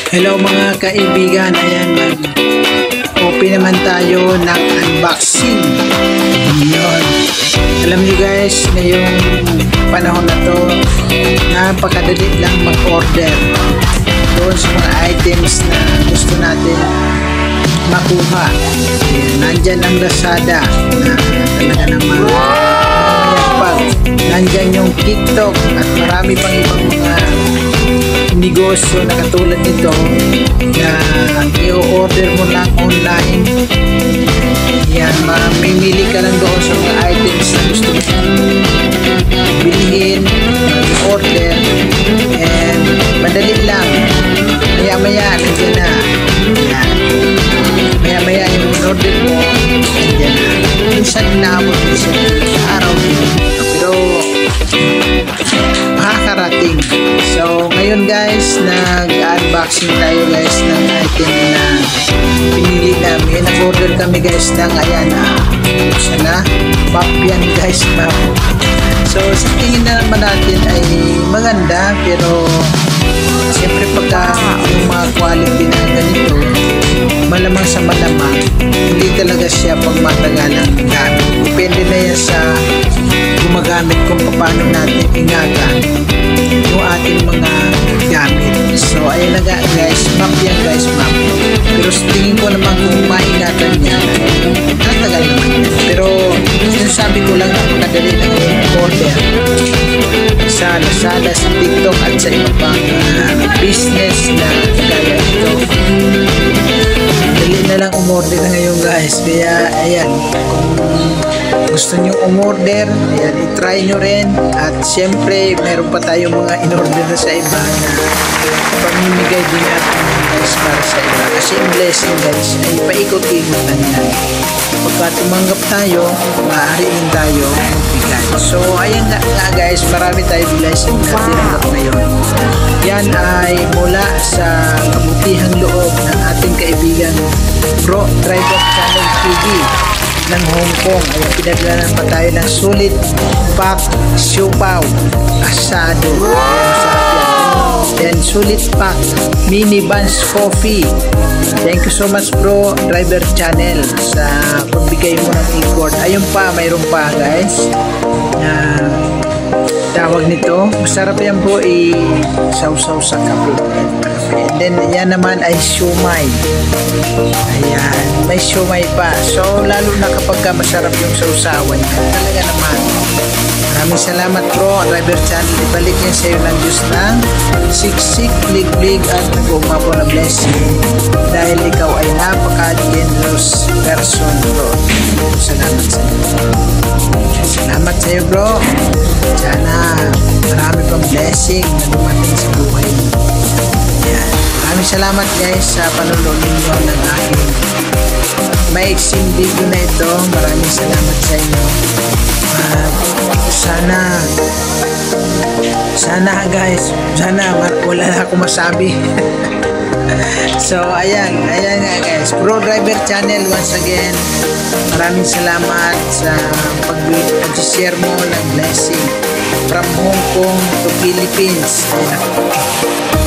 Hello mga kaibigan, ayan, mag-open naman tayo ng unboxing. Yun. Alam niyo guys, ngayong panahon na to, napakadali lang mag-order doon sa mga items na gusto natin makuha. Ayan, nandyan ang Lazada na talaga naman mayagpag. Nandyan yung TikTok at marami pang ibang mga negosyo na katulad nito na i-order mo lang online. Yan, mamimili ka lang doon sa mga items na gusto mo bilhin, order, and madali lang. Maya-maya, nandiyan na. Yan. Maya-maya yung order mo, nandiyan na. Minsan inaabot din siya sa araw. Pero makakarating. So, ngayon guys, nag-unboxing tayo guys ng item na pinili namin. Nag-order kami guys ng ayan sana map yan guys, map. So, sa tingin na naman natin ay maganda, pero siyempre pagka yung mga quality na ganito, malamang sa malamang, hindi talaga siya pagmatagalang gamit. Depende na yan sa gumagamit kung paano natin ingatan yung ating mga gamit. So ayun na guys, map yan guys, map. Pero tingin ko naman kung maingatan niya, tatagal naman yan. Pero sinasabi ko lang na makadali na ngayon order sa Lazada, sa TikTok at sa iba pang business na kagaya ito. Dali na lang umorder ngayon guys. Kaya ayan, kung gusto nyo umorder, ayan, itry nyo rin. At syempre meron pa tayong mga in-order na sa iba na pamimigay din natin guys para sa iba. Kasi yung blessing guys ay paikot-ikotan yan. Pagka tumanggap tayo, maaari din tayo magbigay. So ayan nga guys, marami tayong blessing na tinanggap ngayon. Yan ay mula sa kabutihang loob ng ating kaibigan Bro Driver Channel TV ng Hong Kong. Ayan, pinaglanan pa tayo ng sulit pack siopaw asado. Then sulit pack mini buns coffee. Thank you so much Bro Driver Channel sa pagbigay mo ng import. Ayun pa, mayroon pa guys na tawag nito, masarap yan bro, i-sausaw sa kape. And then yan naman ay siomay. Ayan, may siomay pa. So lalo na kapag ka masarap yung sausawan, talaga naman. Maraming salamat bro Driver Channel. Ibalik niya sa iyo ng Diyos ng siksik, blig-blig at nag-umapo na blessing, dahil ikaw ay napaka-generous person bro. Salamat sa iyo. Salamat sa iyo bro. Sana marami pang blessing na dumating sa buhay mo. Yan. Maraming salamat guys sa panonood ninyo ng aking maiksing video na ito. Maraming salamat sa inyo. Sana guys, wala na akong masabi. So ayan nga guys, Bro Driver Channel, once again maraming salamat sa pag-share mo ng blessing from Hong Kong to Philippines. Ayan.